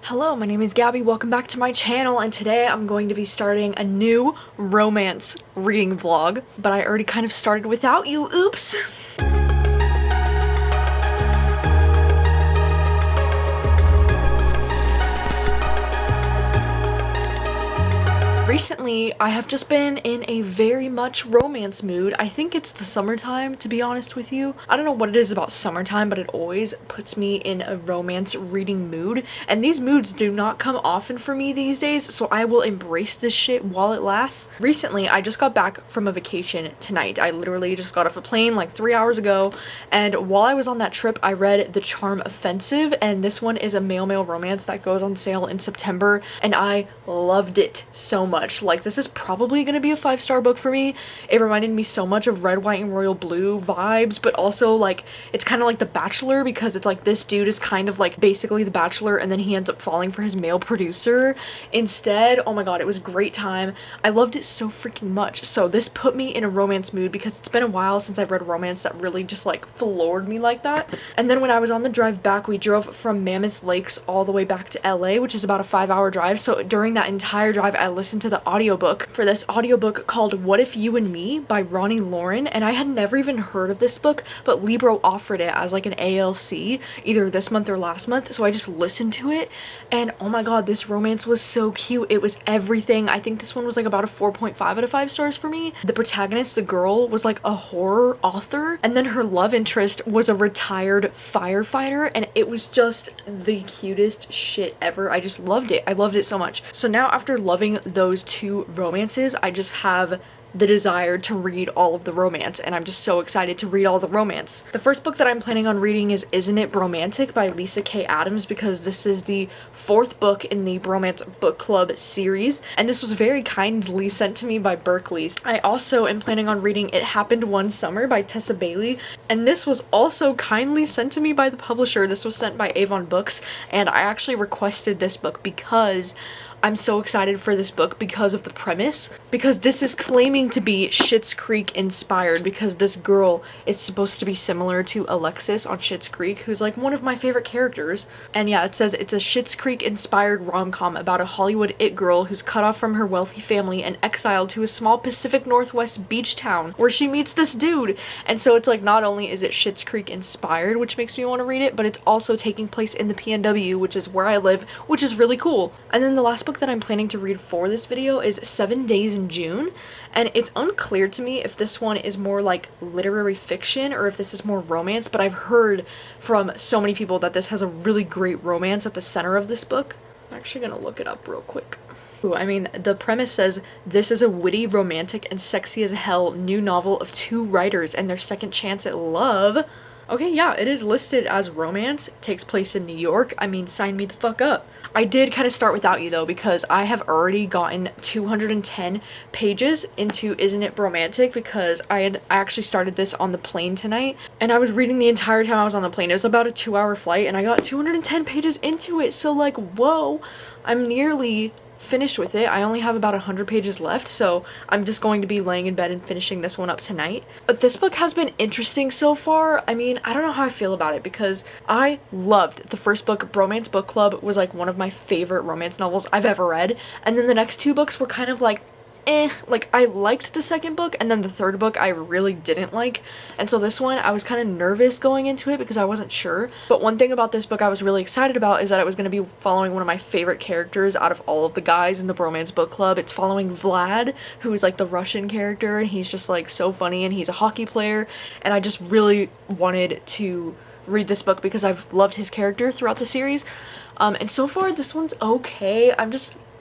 Hello, my name is Gabby, welcome back to my channel, and today I'm going to be starting a new romance reading vlog, but I already kind of started without you, oops! Recently, I have just been in a very much romance mood. I think it's the summertime, to be honest with you. I don't know what it is about summertime, but it always puts me in a romance reading mood. And these moods do not come often for me these days, so I will embrace this shit while it lasts. Recently, I just got back from a vacation tonight. I literally just got off a plane like 3 hours ago, and while I was on that trip, I read The Charm Offensive, and this one is a male-male romance that goes on sale in September, and I loved it so much. Like, this is probably gonna be a 5-star book for me. It reminded me so much of Red, White, and Royal Blue vibes, but also like it's kind of like The Bachelor, because it's like this dude is kind of like basically The Bachelor and then he ends up falling for his male producer instead. Oh my god, it was a great time. I loved it so freaking much. So this put me in a romance mood because it's been a while since I've read a romance that really just like floored me like that. And then when I was on the drive back, we drove from Mammoth Lakes all the way back to LA, which is about a 5-hour drive. So during that entire drive, I listened to the audiobook for this audiobook called What If You and Me by Roni, Loren, and I had never even heard of this book, but Libro offered it as like an ALC either this month or last month, so I just listened to it, and oh my god, this romance was so cute. It was everything. I think this one was like about a 4.5 out of 5 stars for me. The protagonist, the girl, was like a horror author, and then her love interest was a retired firefighter, and it was just the cutest shit ever. I just loved it. I loved it so much. So now after loving those two romances, I just have the desire to read all of the romance, and I'm just so excited to read all the romance. The first book that I'm planning on reading is Isn't It Romantic by Lyssa K. Adams, because this is the 4th book in the Bromance Book Club series, and this was very kindly sent to me by Berkeley's. I also am planning on reading It Happened One Summer by Tessa Bailey, and this was also kindly sent to me by the publisher. This was sent by Avon Books, and I actually requested this book because I'm so excited for this book because of the premise, because this is claiming to be Schitt's Creek inspired, because this girl is supposed to be similar to Alexis on Schitt's Creek, who's like one of my favorite characters. And yeah, it says it's a Schitt's Creek inspired rom-com about a Hollywood it girl who's cut off from her wealthy family and exiled to a small Pacific Northwest beach town where she meets this dude. And so it's like, not only is it Schitt's Creek inspired, which makes me want to read it, but it's also taking place in the PNW, which is where I live, which is really cool. And then the last book that I'm planning to read for this video is 7 Days in June, and it's unclear to me if this one is more like literary fiction or if this is more romance, but I've heard from so many people that this has a really great romance at the center of this book. I'm actually gonna look it up real quick. Ooh, I mean, the premise says, this is a witty, romantic, and sexy as hell new novel of 2 writers and their second chance at love. Okay, yeah, it is listed as romance. It takes place in New York. I mean, sign me the fuck up. I did kind of start without you though, because I have already gotten 210 pages into Isn't It Romantic, because I actually started this on the plane tonight, and I was reading the entire time I was on the plane. It was about a 2-hour flight, and I got 210 pages into it, so like, whoa, I'm nearly finished with it. I only have about 100 pages left, so I'm just going to be laying in bed and finishing this one up tonight. But this book has been interesting so far. I mean, I don't know how I feel about it, because I loved the first book. Bromance Book Club was like one of my favorite romance novels I've ever read, and then the next 2 books were kind of like like, I liked the second book, and then the third book I really didn't like, and so this one I was kind of nervous going into it because I wasn't sure. But one thing about this book I was really excited about is that it was going to be following one of my favorite characters out of all of the guys in the Bromance Book Club. It's following Vlad, who is like the Russian character, and he's just like so funny, and he's a hockey player, and I just really wanted to read this book because I've loved his character throughout the series. And so far this one's okay.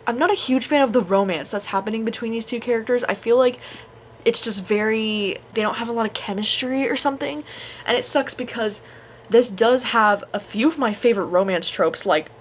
I'm not a huge fan of the romance that's happening between these 2 characters. I feel like it's just they don't have a lot of chemistry or something, and it sucks because this does have a few of my favorite romance tropes, like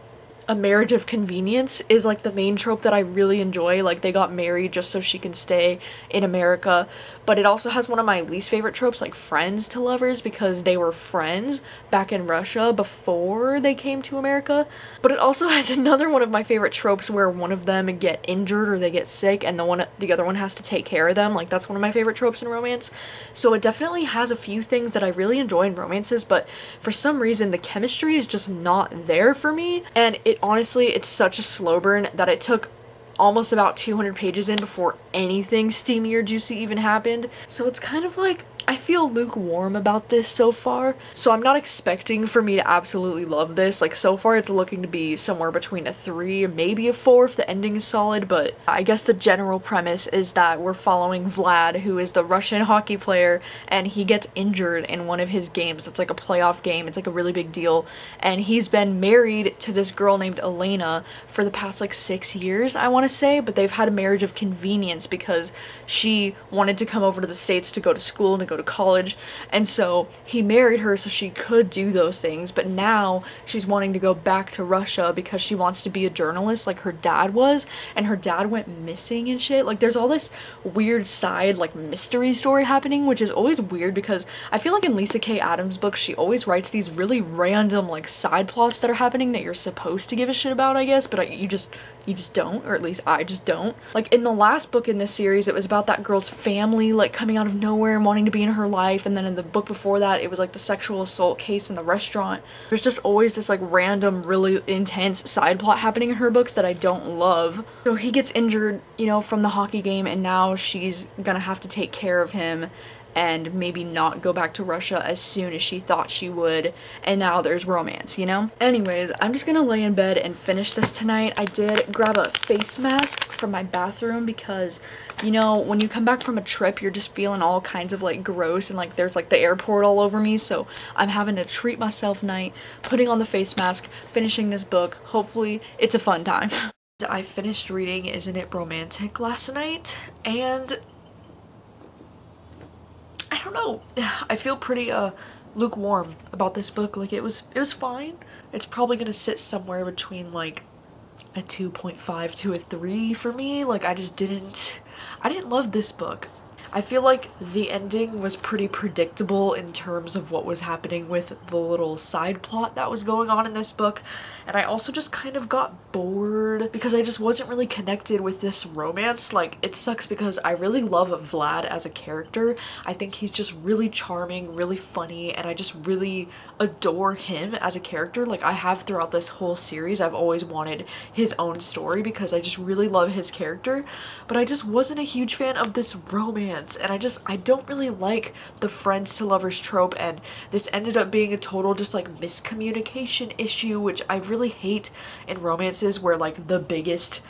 a marriage of convenience is like the main trope that I really enjoy. Like, they got married just so she can stay in America. But it also has one of my least favorite tropes, like friends to lovers, because they were friends back in Russia before they came to America. But it also has another one of my favorite tropes where one of them get injured or they get sick and the other one has to take care of them. Like, that's one of my favorite tropes in romance. So it definitely has a few things that I really enjoy in romances, but for some reason the chemistry is just not there for me, and it honestly, it's such a slow burn that it took almost about 200 pages in before anything steamy or juicy even happened. So it's kind of like, I feel lukewarm about this so far, so I'm not expecting for me to absolutely love this. Like, so far it's looking to be somewhere between a 3, maybe a 4 if the ending is solid, but I guess the general premise is that we're following Vlad, who is the Russian hockey player, and he gets injured in one of his games. That's like a playoff game. It's like a really big deal, and he's been married to this girl named Elena for the past like 6 years, I want to say, but they've had a marriage of convenience because she wanted to come over to the States to go to school and to go to college, and so he married her so she could do those things, but now she's wanting to go back to Russia because she wants to be a journalist like her dad was, and her dad went missing and shit. Like, there's all this weird side like mystery story happening, which is always weird because I feel like in Lisa K. Adams' books she always writes these really random like side plots that are happening that you're supposed to give a shit about, I guess, but you just don't, or at least I just don't. Like, in the last book in this series, it was about that girl's family like coming out of nowhere and wanting to be in her life, and then in the book before that it was like the sexual assault case in the restaurant. There's just always this like random really intense side plot happening in her books that I don't love. So he gets injured, you know, from the hockey game, and now she's gonna have to take care of him and maybe not go back to Russia as soon as she thought she would, and now there's romance, you know? Anyways, I'm just gonna lay in bed and finish this tonight. I did grab a face mask from my bathroom because, you know, when you come back from a trip, you're just feeling all kinds of like gross, and like there's like the airport all over me, so I'm having to treat myself tonight, putting on the face mask, finishing this book. Hopefully it's a fun time. I finished reading Isn't It Romantic last night, and I don't know, I feel pretty lukewarm about this book. Like, it was fine. It's probably gonna sit somewhere between like a 2.5 to a 3 for me. Like, I didn't love this book. I feel like the ending was pretty predictable in terms of what was happening with the little side plot that was going on in this book, and I also just kind of got bored because I just wasn't really connected with this romance. Like, it sucks because I really love Vlad as a character. I think he's just really charming, really funny, and I just really adore him as a character. Like, I have throughout this whole series. I've always wanted his own story because I just really love his character, but I just wasn't a huge fan of this romance. And I don't really like the friends to lovers trope, and this ended up being a total just like miscommunication issue, which I really hate in romances where like the biggest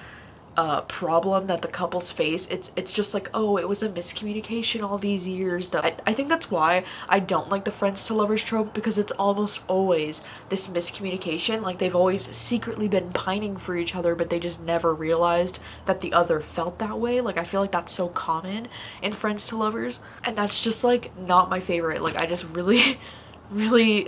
problem that the couples face, it's just like, oh, it was a miscommunication all these years. I think that's why I don't like the friends to lovers trope, because it's almost always this miscommunication. Like, they've always secretly been pining for each other, but they just never realized that the other felt that way. Like, I feel like that's so common in friends to lovers, and that's just like not my favorite. Like, I just really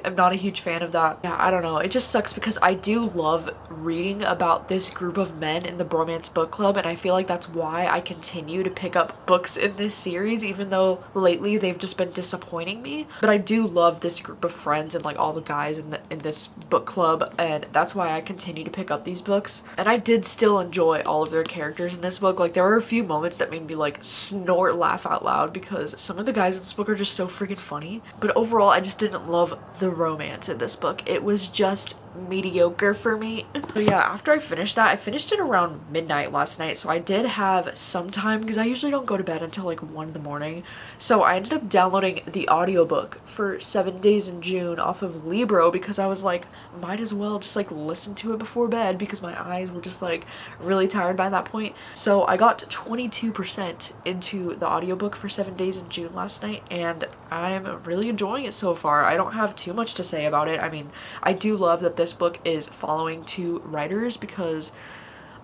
am not a huge fan of that. Yeah, I don't know, it just sucks because I do love reading about this group of men in the bromance book club, and I feel like that's why I continue to pick up books in this series, even though lately they've just been disappointing me. But I do love this group of friends and like all the guys in this book club, and that's why I continue to pick up these books. And I did still enjoy all of their characters in this book. Like, there were a few moments that made me like snort laugh out loud because some of the guys in this book are just so freaking funny, but overall I just didn't love the romance in this book. It was just mediocre for me. So yeah, after I finished that, I finished it around midnight last night, so I did have some time because I usually don't go to bed until like 1 in the morning. So I ended up downloading the audiobook for 7 Days in June off of Libro because I was like, might as well just like listen to it before bed because my eyes were just like really tired by that point. So I got 22% into the audiobook for 7 Days in June last night, and I'm really enjoying it so far. I don't have too much to say about it. I mean, I do love that this book is following 2 writers because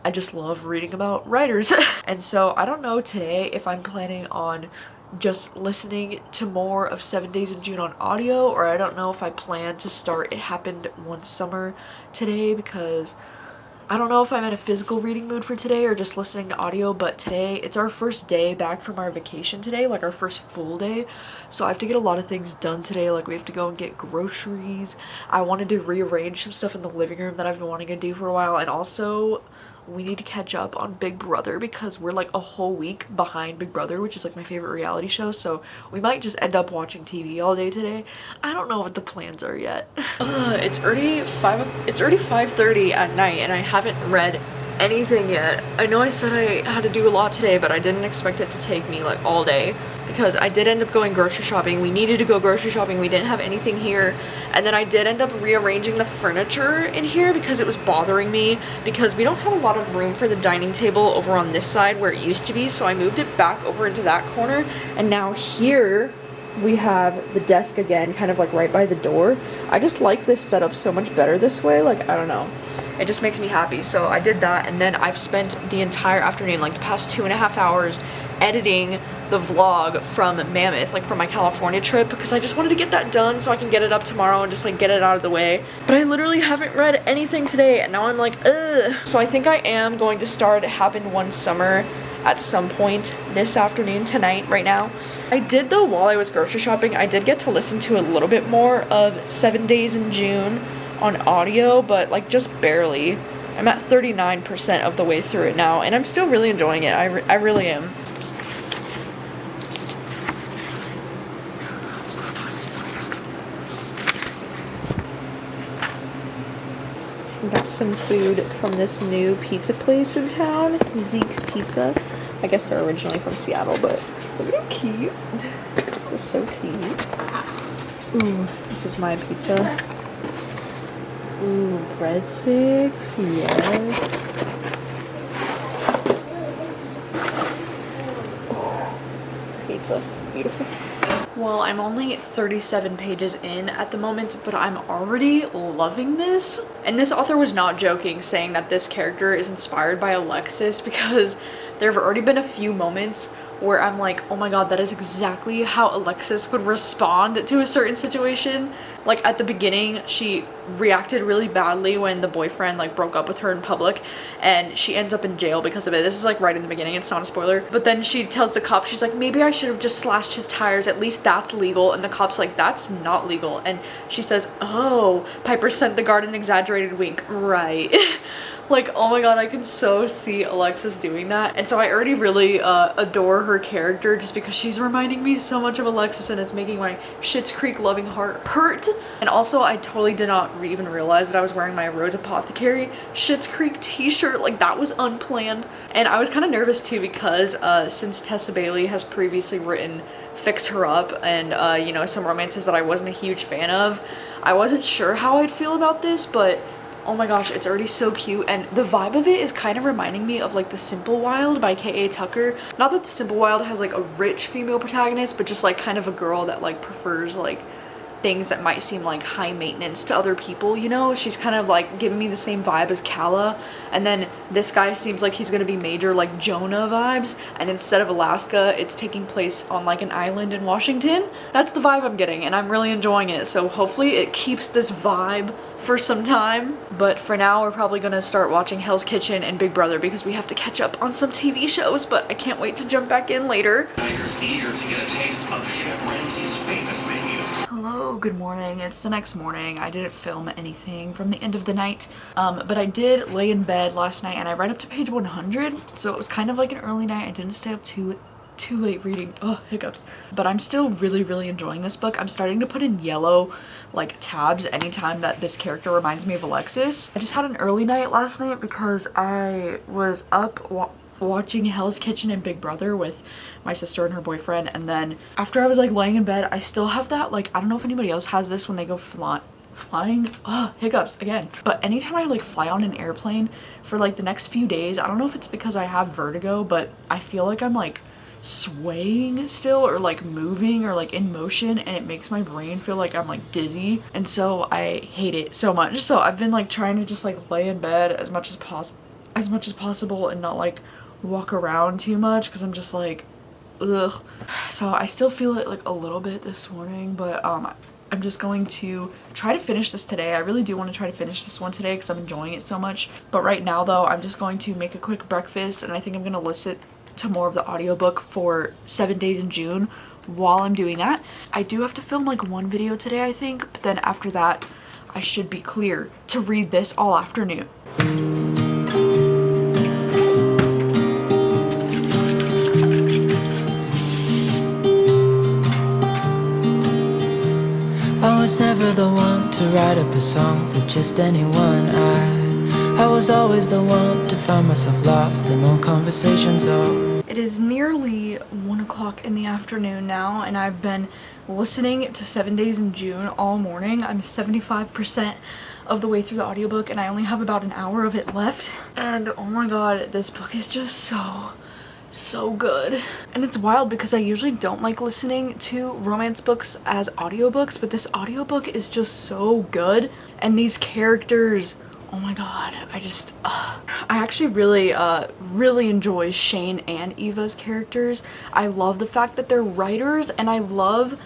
I just love reading about writers. And so I don't know today if I'm planning on just listening to more of 7 Days in June on audio, or I don't know if I plan to start It Happened One Summer today, because I don't know if I'm in a physical reading mood for today or just listening to audio. But today, it's our first day back from our vacation today, like our first full day. So I have to get a lot of things done today. Like, we have to go and get groceries. I wanted to rearrange some stuff in the living room that I've been wanting to do for a while. And also, we need to catch up on Big Brother because we're like a whole week behind Big Brother, which is like my favorite reality show, so we might just end up watching TV all day today. I don't know what the plans are yet. It's already 5:30 at night and I haven't read anything yet. I know I said I had to do a lot today, but I didn't expect it to take me like all day because I did end up going grocery shopping. We needed to go grocery shopping. We didn't have anything here. And then I did end up rearranging the furniture in here because it was bothering me because we don't have a lot of room for the dining table over on this side where it used to be. So I moved it back over into that corner. And now here we have the desk again, kind of like right by the door. I just like this setup so much better this way. Like, I don't know. It just makes me happy. So I did that, and then I've spent the entire afternoon, like the past 2.5 hours, editing the vlog from Mammoth, like from my California trip, because I just wanted to get that done so I can get it up tomorrow and just like get it out of the way. But I literally haven't read anything today, and now I'm like, ugh. So I think I am going to start It Happened One Summer at some point this afternoon, tonight, right now. I did though, while I was grocery shopping, I did get to listen to a little bit more of 7 Days in June on audio, but like just barely. I'm at 39% of the way through it now, and I'm still really enjoying it. I really am. Got some food from this new pizza place in town, Zeke's Pizza. I guess they're originally from Seattle, but look how cute. This is so cute. Ooh, this is my pizza. Ooh, breadsticks, yes. Oh, pizza, beautiful. Well, I'm only 37 pages in at the moment, but I'm already loving this. And this author was not joking saying that this character is inspired by Alexis, because there have already been a few moments where I'm like, oh my god, that is exactly how Alexis would respond to a certain situation. Like at the beginning, she reacted really badly when the boyfriend like broke up with her in public, and she ends up in jail because of it. This is like right in the beginning, it's not a spoiler. But then she tells the cop, she's like, maybe I should have just slashed his tires, at least that's legal. And the cop's like, that's not legal. And she says, oh, Piper sent the guard an exaggerated wink, right? Like, oh my god, I can so see Alexis doing that. And so I already really adore her character just because she's reminding me so much of Alexis, and it's making my Schitt's Creek loving heart hurt. And also, I totally did not even realize that I was wearing my Rose Apothecary Schitt's Creek t-shirt. Like, that was unplanned. And I was kind of nervous too because since Tessa Bailey has previously written Fix Her Up and, you know, some romances that I wasn't a huge fan of, I wasn't sure how I'd feel about this, but oh my gosh, it's already so cute. And the vibe of it is kind of reminding me of like The Simple Wild by K.A. Tucker. Not that The Simple Wild has like a rich female protagonist, but just like kind of a girl that like prefers like things that might seem like high maintenance to other people, you know? She's kind of like giving me the same vibe as Calla, and then this guy seems like he's gonna be major like Jonah vibes, and instead of Alaska, it's taking place on like an island in Washington. That's the vibe I'm getting, and I'm really enjoying it, so hopefully it keeps this vibe for some time. But for now, we're probably gonna start watching Hell's Kitchen and Big Brother because we have to catch up on some TV shows, but I can't wait to jump back in later. Tiger's eager to get a taste of Chef Ramsay's famous menu. Hello, good morning. It's the next morning. I didn't film anything from the end of the night, but I did lay in bed last night and I read up to page 100, so it was kind of like an early night. I didn't stay up too late reading. Oh, hiccups. But I'm still really enjoying this book. I'm starting to put in yellow like tabs anytime that this character reminds me of Alexis. I just had an early night last night because I was up watching Hell's Kitchen and Big Brother with my sister and her boyfriend, and then after I was like laying in bed, I still have that, like, I don't know if anybody else has this when they go flying, hiccups again, but anytime I like fly on an airplane for like the next few days, I don't know if it's because I have vertigo, but I feel like I'm like swaying still, or like moving, or like in motion, and it makes my brain feel like I'm like dizzy, and so I hate it so much. So I've been like trying to just like lay in bed as much as possible and not like walk around too much because I'm just like, ugh. So I still feel it like a little bit this morning, but I'm just going to try to finish this today. I really do want to try to finish this one today because I'm enjoying it so much. But right now though, I'm just going to make a quick breakfast, and I think I'm going to listen to more of the audiobook for 7 Days in June while I'm doing that. I do have to film like one video today, I think, but then after that I should be clear to read this all afternoon. never the one to write up a song for just anyone. I was always the one to find myself lost in long conversations. Oh, it is nearly 1 o'clock in the afternoon now, and I've been listening to 7 Days in June all morning. I'm 75% of the way through the audiobook, and I only have about an hour of it left. And oh my god, this book is just so good. And it's wild because I usually don't like listening to romance books as audiobooks, but this audiobook is just so good. And these characters, oh my god, I actually really enjoy Shane and Eva's characters. I love the fact that they're writers, and I love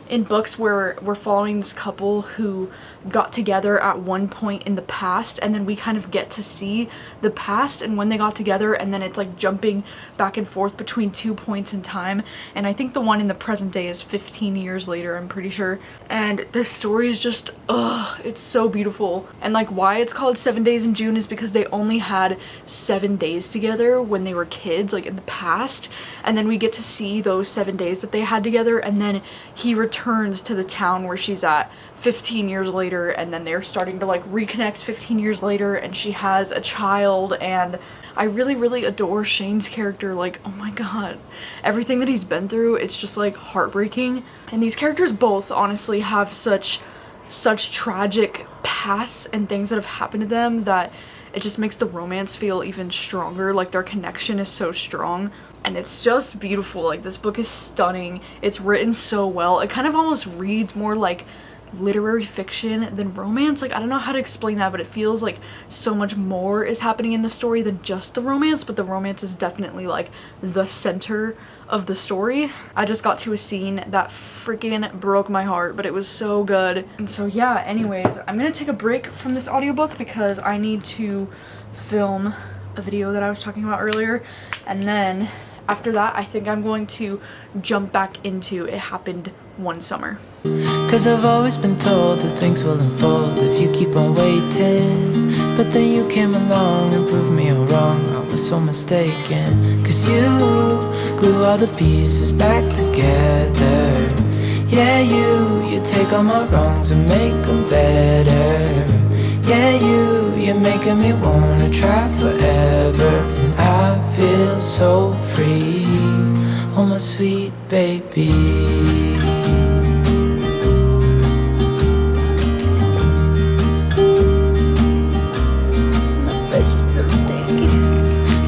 in books where we're following this couple who got together at one point in the past, and then we kind of get to see the past and when they got together, and then it's like jumping back and forth between 2 points in time. And I think the one in the present day is 15 years later, I'm pretty sure. And this story is just, it's so beautiful. And like why it's called 7 Days in June is because they only had 7 days together when they were kids, like in the past, and then we get to see those 7 days that they had together, and then he returns to the town where she's at 15 years later, and then they're starting to like reconnect 15 years later, and she has a child. And I really adore Shane's character. Like, oh my god, everything that he's been through, it's just like heartbreaking. And these characters both honestly have such tragic pasts and things that have happened to them that it just makes the romance feel even stronger. Like their connection is so strong, and it's just beautiful. Like this book is stunning. It's written so well. It kind of almost reads more like literary fiction than romance. Like I don't know how to explain that, but it feels like so much more is happening in the story than just the romance, but the romance is definitely like the center of the story. I just got to a scene that freaking broke my heart, but it was so good. And so yeah, anyways, I'm gonna take a break from this audiobook because I need to film a video that I was talking about earlier, and then after that I think I'm going to jump back into It Happened One Summer. 'Cause I've always been told that things will unfold if you keep on waiting, but then you came along and proved me all wrong. I was so mistaken, 'cause you glue all the pieces back together. Yeah, you take all my wrongs and make them better. Yeah, you're making me wanna try forever, and I feel so free, oh my sweet baby.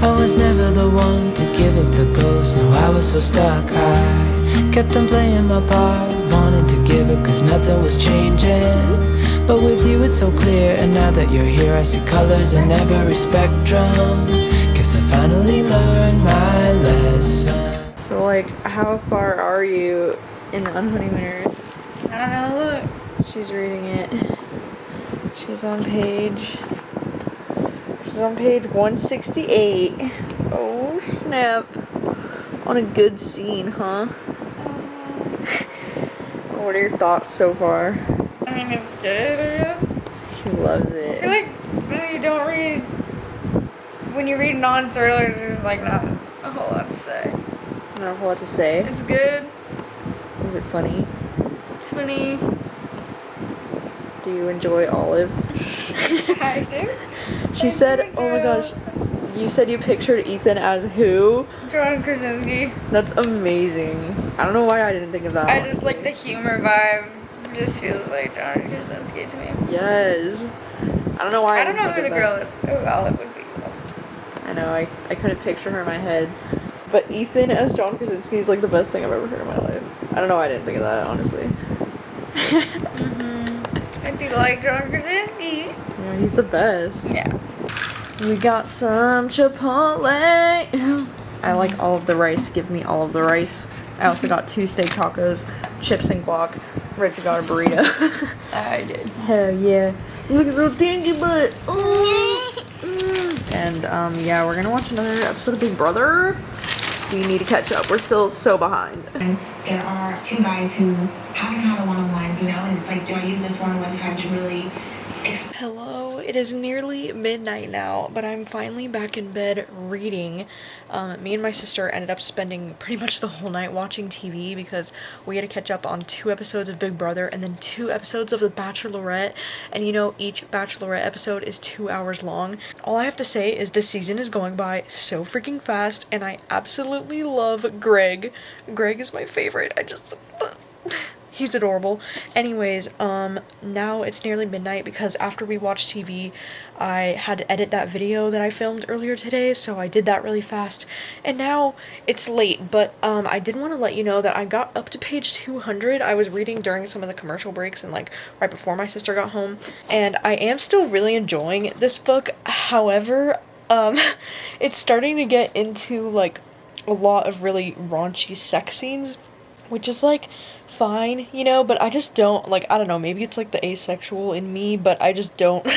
I was never the one to give up the ghost, no, I was so stuck. I kept on playing my part, wanted to give up 'cause nothing was changing. But with you it's so clear, and now that you're here I see colors in every spectrum. Guess I finally learned my lesson. So like, how far are you in the Unhoneymooners? I don't know, look. She's reading it. She's on page 168. Oh snap. On a good scene, huh? What are your thoughts so far? I mean, it's good, I guess. She loves I it. feel like when you read Nonsurly, there's like not a whole lot to say. Not a whole lot to say. It's good. Is it funny? It's funny. Do you enjoy Olive? I do. She said, oh my gosh, you said you pictured Ethan as who? John Krasinski. That's amazing. I don't know why I didn't think of that. I just like the humor vibe. Just feels like John Krasinski to me. Yes. I don't know why I don't know who the girl is. Oh, Olive would be cool. I know, I couldn't picture her in my head. But Ethan as John Krasinski is like the best thing I've ever heard in my life. I don't know why I didn't think of that, honestly. I do like John Krasinski. Yeah, he's the best. Yeah. We got some Chipotle. I like all of the rice. Give me all of the rice. I also got 2 steak tacos, chips and guac. Rachel got a burrito. I did. Hell yeah. Look at little dingy butt. And yeah, we're gonna watch another episode of Big Brother. We need to catch up. We're still so behind. There are 2 guys who haven't had a one-on-one, you know, and it's like, do I use this one-on-one time to really Hello, It is nearly midnight now, but I'm finally back in bed reading. Me and my sister ended up spending pretty much the whole night watching TV because we had to catch up on 2 episodes of Big Brother and then 2 episodes of The Bachelorette, and you know, each Bachelorette episode is 2 hours long. All I have to say is this season is going by so freaking fast, and I absolutely love Greg. Greg is my favorite. He's adorable. Anyways, now it's nearly midnight because after we watched TV, I had to edit that video that I filmed earlier today, so I did that really fast. And now it's late, but I did want to let you know that I got up to page 200. I was reading during some of the commercial breaks and like right before my sister got home, and I am still really enjoying this book. However, it's starting to get into like a lot of really raunchy sex scenes, which is like fine, you know, but I just don't, like, I don't know, maybe it's like the asexual in me, but I just don't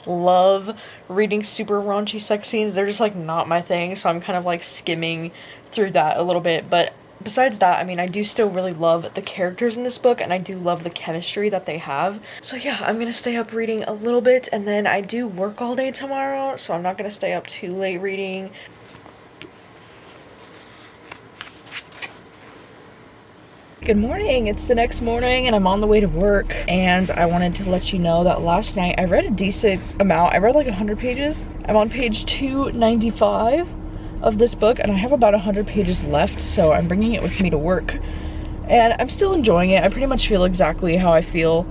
love reading super raunchy sex scenes. They're just like not my thing, so I'm kind of like skimming through that a little bit. But besides that, I mean, I do still really love the characters in this book, and I do love the chemistry that they have. So yeah, I'm gonna stay up reading a little bit, and then I do work all day tomorrow, so I'm not gonna stay up too late reading. Good morning, it's the next morning and I'm on the way to work, and I wanted to let you know that last night I read a decent amount. I read like 100 pages. I'm on page 295 of this book and I have about 100 pages left, so I'm bringing it with me to work. And I'm still enjoying it. I pretty much feel exactly how I feel,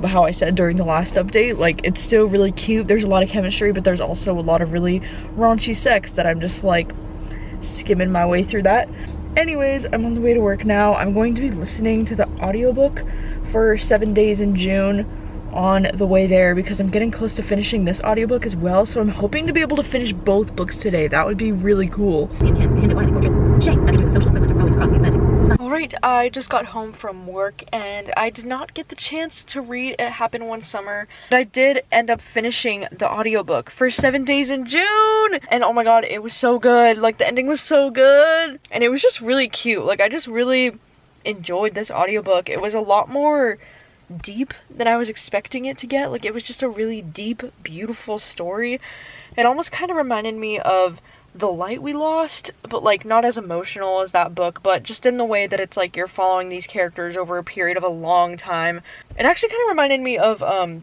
how I said during the last update. Like, it's still really cute, there's a lot of chemistry, but there's also a lot of really raunchy sex that I'm just like skimming my way through that. Anyways, I'm on the way to work now. I'm going to be listening to the audiobook for 7 Days in June on the way there because I'm getting close to finishing this audiobook as well, so I'm hoping to be able to finish both books today. That would be really cool. Alright, I just got home from work and I did not get the chance to read It Happened One Summer, but I did end up finishing the audiobook for 7 Days in June, and oh my god, it was so good. Like, the ending was so good and it was just really cute. Like, I just really enjoyed this audiobook. It was a lot more deep than I was expecting it to get. Like, it was just a really deep, beautiful story. It almost kind of reminded me of The Light We Lost, but like not as emotional as that book, but just in the way that it's like you're following these characters over a period of a long time. It actually kind of reminded me of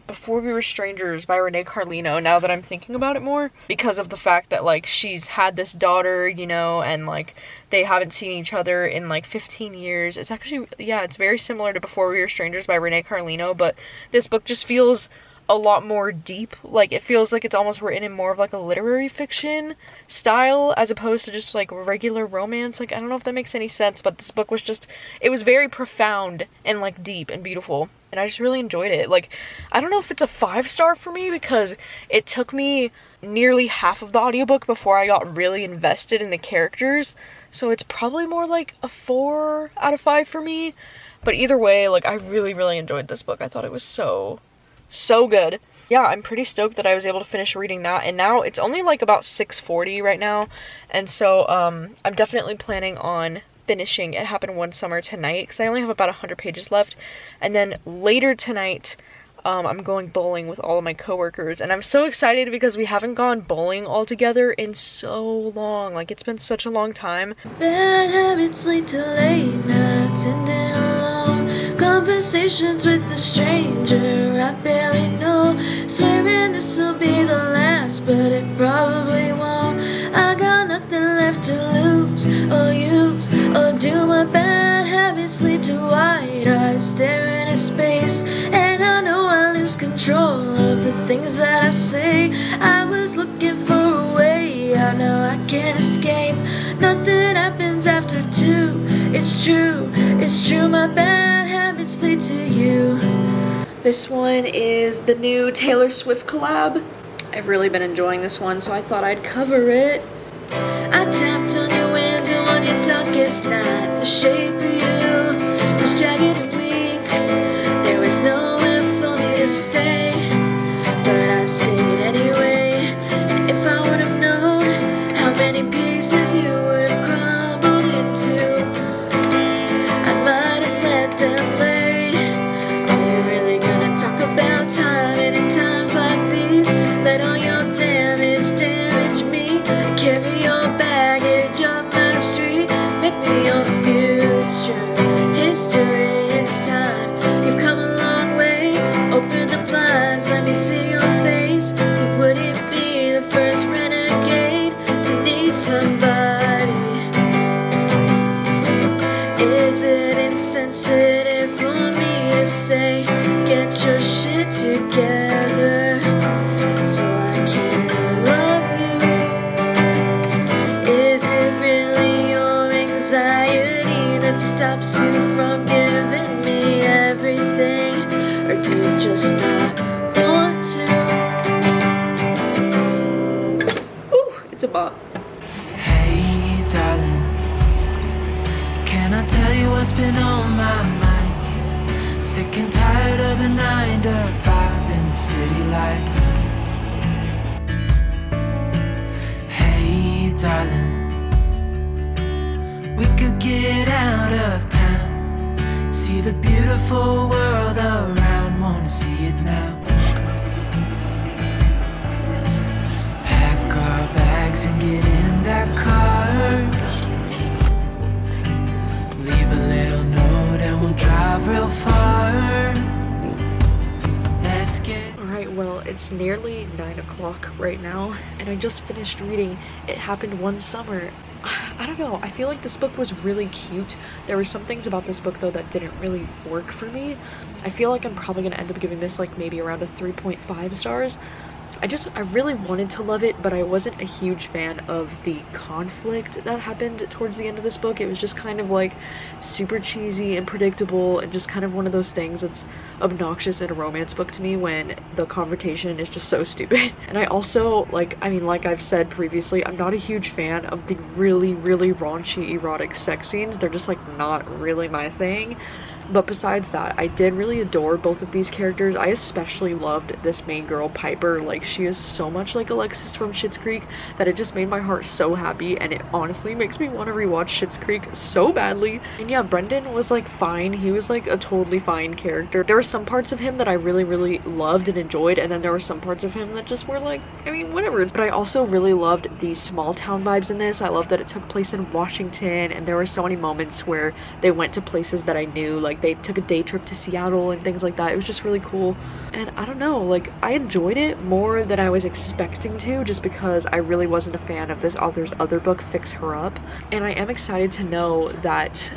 Before We Were Strangers by Renee Carlino, now that I'm thinking about it more, because of the fact that like she's had this daughter, you know, and like they haven't seen each other in like 15 years. It's actually, yeah, it's very similar to Before We Were Strangers by Renee Carlino, but this book just feels a lot more deep. Like, it feels like it's almost written in more of like a literary fiction style as opposed to just like regular romance. Like, I don't know if that makes any sense, but this book was just, it was very profound and like deep and beautiful, and I just really enjoyed it. Like, I don't know if it's a 5-star for me because it took me nearly half of the audiobook before I got really invested in the characters, so it's probably more like a 4 out of 5 for me. But either way, like, I really enjoyed this book. I thought it was so good. Yeah, I'm pretty stoked that I was able to finish reading that, and now it's only like about 6:40 right now, and so I'm definitely planning on finishing It Happened One Summer tonight because I only have about 100 pages left, and then later tonight I'm going bowling with all of my coworkers, and I'm so excited because we haven't gone bowling all together in so long. Like, it's been such a long time. Bad habits lead to late nights ending alone. Conversations with a stranger I barely know. Swearing this will be the last, but it probably won't. I got nothing left to lose or use or do. My bad habits lead to wide eyes staring at space, and I know I lose control of the things that I say. I was looking for a way out, now I can't escape. Nothing happens after 2. It's true, my bad habits lead to you. This one is the new Taylor Swift collab. I've really been enjoying this one, so I thought I'd cover it. I tapped on your window on your darkest night. The shape of you was jagged and weak. There was nowhere for me to stay, but I stayed anyway. And if I would have known how many pieces you would have crumbled into, I might have let them lay. Are you really gonna talk about time? And in times like these, together so I can love you. Is it really your anxiety that stops you from giving me everything, or do you just not want to? Ooh, it's a bop. Hey darling, can I tell you what's been on my mind? Sick and tired of the 9 to 5 in the city life. Hey darling, we could get out of town, see the beautiful world around, wanna see it now. Pack our bags and get in that car, leave a little note and we'll drive real far. Let's get... Alright, well, it's nearly 9 o'clock right now, and I just finished reading It Happened One Summer. I don't know, I feel like this book was really cute. There were some things about this book, though, that didn't really work for me. I feel like I'm probably gonna end up giving this, like, maybe around a 3.5 stars. I really wanted to love it, but I wasn't a huge fan of the conflict that happened towards the end of this book. It was just kind of like super cheesy and predictable, and just kind of one of those things that's obnoxious in a romance book to me when the confrontation is just so stupid. And I also, like I've said previously, I'm not a huge fan of the really raunchy erotic sex scenes. They're just like not really my thing. But besides that, I did really adore both of these characters. I especially loved this main girl, Piper. Like, she is so much like Alexis from Schitt's Creek that it just made my heart so happy, and it honestly makes me want to rewatch Schitt's Creek so badly. And yeah, Brendan was like fine. He was like a totally fine character. There were some parts of him that I really loved and enjoyed, and then there were some parts of him that just were like, I mean, whatever. But I also really loved the small town vibes in this. I love that it took place in Washington, and there were so many moments where they went to places that I knew, like they took a day trip to Seattle and things like that. It was just really cool, and I don't know, like I enjoyed it more than I was expecting to, just because I really wasn't a fan of this author's other book, Fix Her Up. And I am excited to know that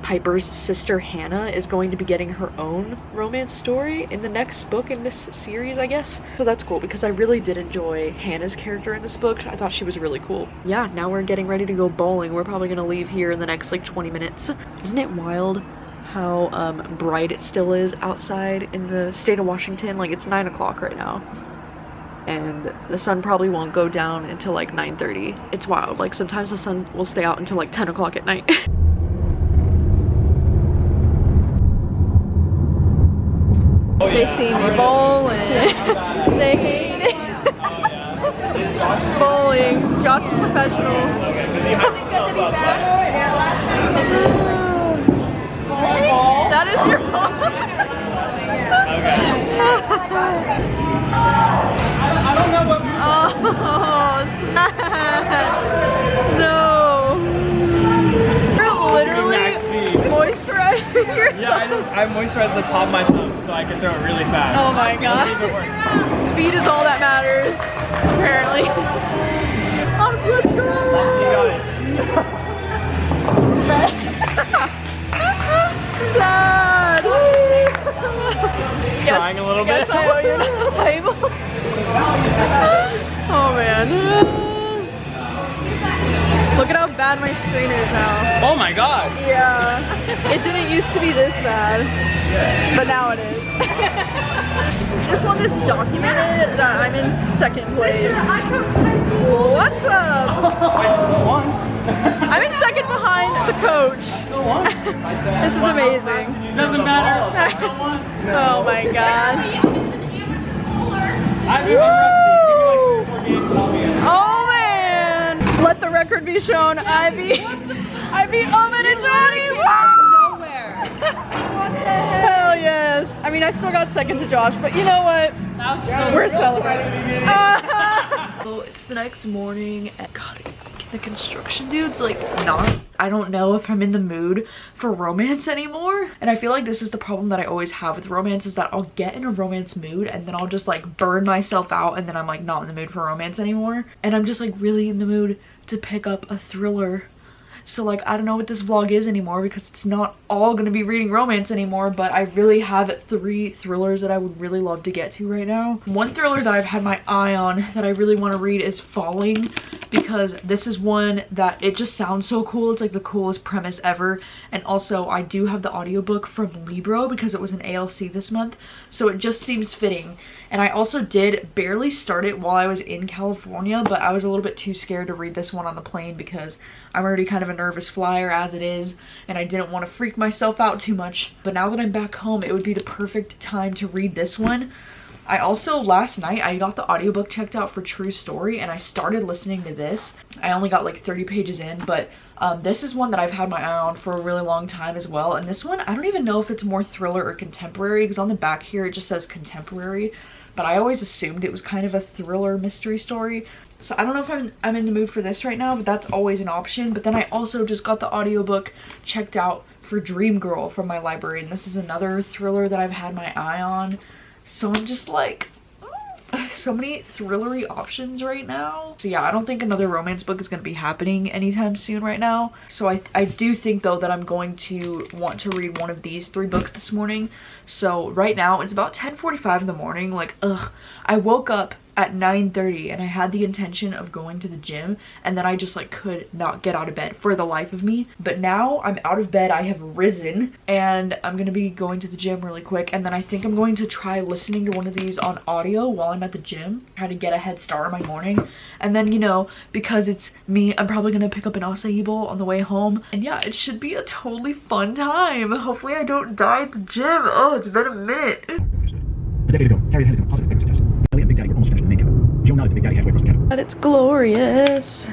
Piper's sister Hannah is going to be getting her own romance story in the next book in this series, I guess. So that's cool, because I really did enjoy Hannah's character in this book. I thought she was really cool. Yeah, now we're getting ready to go bowling. We're probably gonna leave here in the next like 20 minutes. Isn't it wild how bright it still is outside in the state of Washington? Like, it's 9 o'clock right now, and the sun probably won't go down until like 9:30. It's wild. Like, sometimes the sun will stay out until like 10 o'clock at night. They see me bowling. They hate it. Bowling. Josh is professional. Is it good to be back? Yeah, last time. That is your ball. I don't know what. Oh, snap. No. You're literally moisturizing your Yeah, I moisturize the top of my thumb so I can throw it really fast. Oh my god. Let's see if it works. Speed is all that matters, apparently. Let's go. Sad. Crying a little Guess bit. I owe you another table. Oh man. Look at how bad my screen is now. Oh my god. Yeah. It didn't used to be this bad, but now it is. I just want this documented that I'm in second place. What's up? Wait, still won. I'm in second behind the coach. Still won. This is amazing. Doesn't matter. I still won. Oh my god. I've been rusty. Give me like 4 games and I'll be in. Oh man. Let the record be shown. I beat Omen and Johnny. Nowhere. Hell yes. I mean, I still got second to Josh, but you know what? We're celebrating. So it's the next morning, and God, the construction dude's like not. I don't know if I'm in the mood for romance anymore. And I feel like this is the problem that I always have with romance, is that I'll get in a romance mood and then I'll just like burn myself out, and then I'm like not in the mood for romance anymore. And I'm just like really in the mood to pick up a thriller So like I don't know what this vlog is anymore because it's not all gonna be reading romance anymore, but I really have 3 thrillers that I would really love to get to right now. One thriller that I've had my eye on that I really want to read is Falling, because this is one that it just sounds so cool. It's like the coolest premise ever. And also I do have the audiobook from Libro because it was an ALC this month, so it just seems fitting. And I also did barely start it while I was in California, but I was a little bit too scared to read this one on the plane because I'm already kind of a nervous flyer as it is, and I didn't want to freak myself out too much. But now that I'm back home, it would be the perfect time to read this one. I also, last night, I got the audiobook checked out for True Story, and I started listening to this. I only got like 30 pages in, but this is one that I've had my eye on for a really long time as well. And this one, I don't even know if it's more thriller or contemporary, because on the back here it just says contemporary, but I always assumed it was kind of a thriller mystery story. So I don't know if I'm in the mood for this right now, but that's always an option. But then I also just got the audiobook checked out for Dream Girl from my library, and this is another thriller that I've had my eye on. So I'm just like, so many thrillery options right now. So yeah, I don't think another romance book is going to be happening anytime soon right now. So I do think though that I'm going to want to read one of these 3 books this morning. So right now it's about 10:45 in the morning. Like, I woke up at 9:30 and I had the intention of going to the gym, and then I just like could not get out of bed for the life of me. But now I'm out of bed, I have risen, and I'm gonna be going to the gym really quick, and then I think I'm going to try listening to one of these on audio while I'm at the gym, try to get a head start on my morning. And then, you know, because it's me, I'm probably gonna pick up an acai bowl on the way home, and yeah, it should be a totally fun time. Hopefully I don't die at the gym. Oh, it's been a minute. A decade ago, Harry had a positive pregnancy test. Ellie and Big Daddy were almost finished with the main cover. Joe nodded to Big Daddy halfway across the cabin. But it's glorious.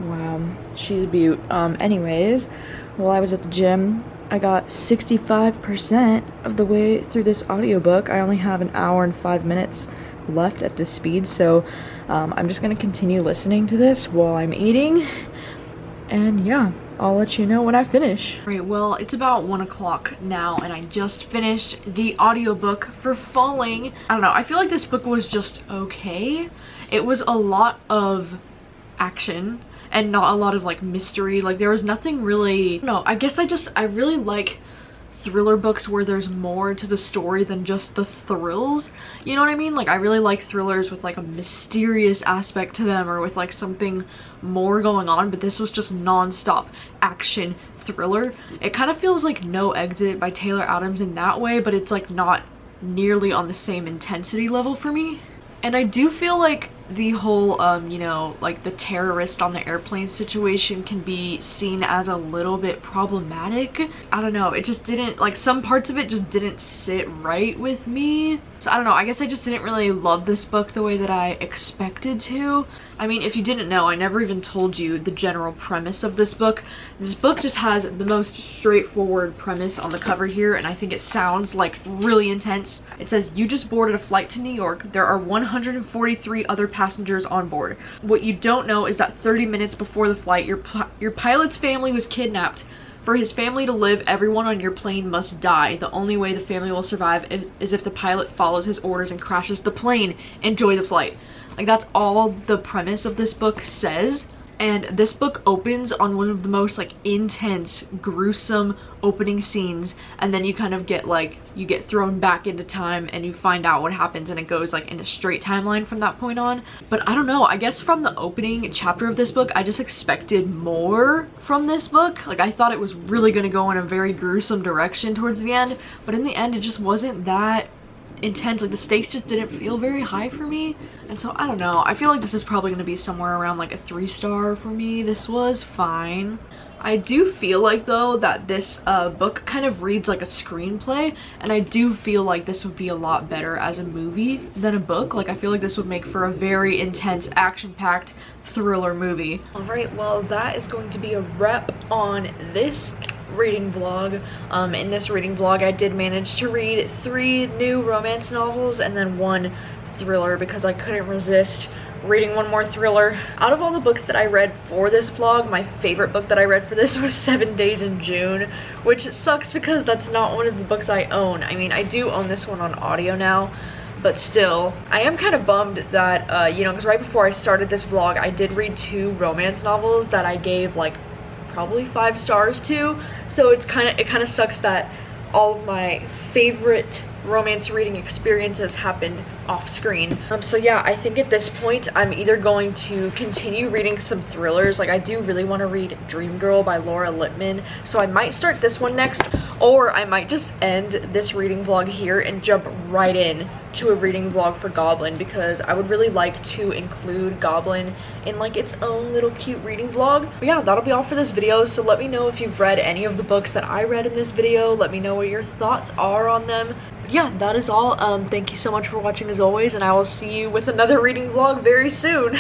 Wow, she's a beaut. Anyways, while I was at the gym, I got 65% of the way through this audiobook. I only have an hour and 5 minutes left at this speed, so I'm just gonna continue listening to this while I'm eating, and yeah, I'll let you know when I finish. Right, well, it's about 1 o'clock now, and I just finished the audiobook for Falling. I don't know, I feel like this book was just okay. It was a lot of action and not a lot of like mystery. Like there was nothing really, no, I guess I really like thriller books where there's more to the story than just the thrills, you know what I mean? Like I really like thrillers with like a mysterious aspect to them or with like something more going on, but this was just non-stop action thriller. It kind of feels like No Exit by Taylor Adams in that way, but it's like not nearly on the same intensity level for me. And I do feel like the whole, you know, like the terrorist on the airplane situation can be seen as a little bit problematic. I don't know, it just didn't, like some parts of it just didn't sit right with me. So I don't know, I guess I just didn't really love this book the way that I expected to. I mean, if you didn't know, I never even told you the general premise of this book. This book just has the most straightforward premise on the cover here, and I think it sounds like really intense. It says, you just boarded a flight to New York. There are 143 other passengers on board. What you don't know is that 30 minutes before the flight, your pilot's family was kidnapped. For his family to live, everyone on your plane must die. The only way the family will survive is if the pilot follows his orders and crashes the plane. Enjoy the flight. Like that's all the premise of this book says. And this book opens on one of the most like intense, gruesome opening scenes, and then you kind of get like, you get thrown back into time and you find out what happens, and it goes like in a straight timeline from that point on. But I don't know, I guess from the opening chapter of this book, I just expected more from this book. Like I thought it was really going to go in a very gruesome direction towards the end, but in the end it just wasn't that intense. Like the stakes just didn't feel very high for me, and so I don't know, I feel like this is probably going to be somewhere around like a 3-star for me. This was fine. I do feel like though that this book kind of reads like a screenplay, and I do feel like this would be a lot better as a movie than a book. Like I feel like this would make for a very intense, action-packed thriller movie. Alright, well that is going to be a wrap on this reading vlog. In this reading vlog I did manage to read 3 new romance novels and then 1 thriller because I couldn't resist reading 1 more thriller. Out of all the books that I read for this vlog, my favorite book that I read for this was 7 Days in June, which sucks because that's not one of the books I own. I mean, I do own this one on audio now, but still, I am kind of bummed that, you know, because right before I started this vlog, I did read 2 romance novels that I gave like probably 5 stars to. So it kind of sucks that all of my favorite romance reading experiences happened off screen. So yeah, I think at this point I'm either going to continue reading some thrillers. Like I do really want to read Dream Girl by Laura Lippman, so I might start this one next, or I might just end this reading vlog here and jump right in to a reading vlog for Goblin, because I would really like to include Goblin in like its own little cute reading vlog. But yeah, that'll be all for this video. So let me know if you've read any of the books that I read in this video. Let me know what your thoughts are on them. Yeah, that is all. Thank you so much for watching as always, and I will see you with another reading vlog very soon.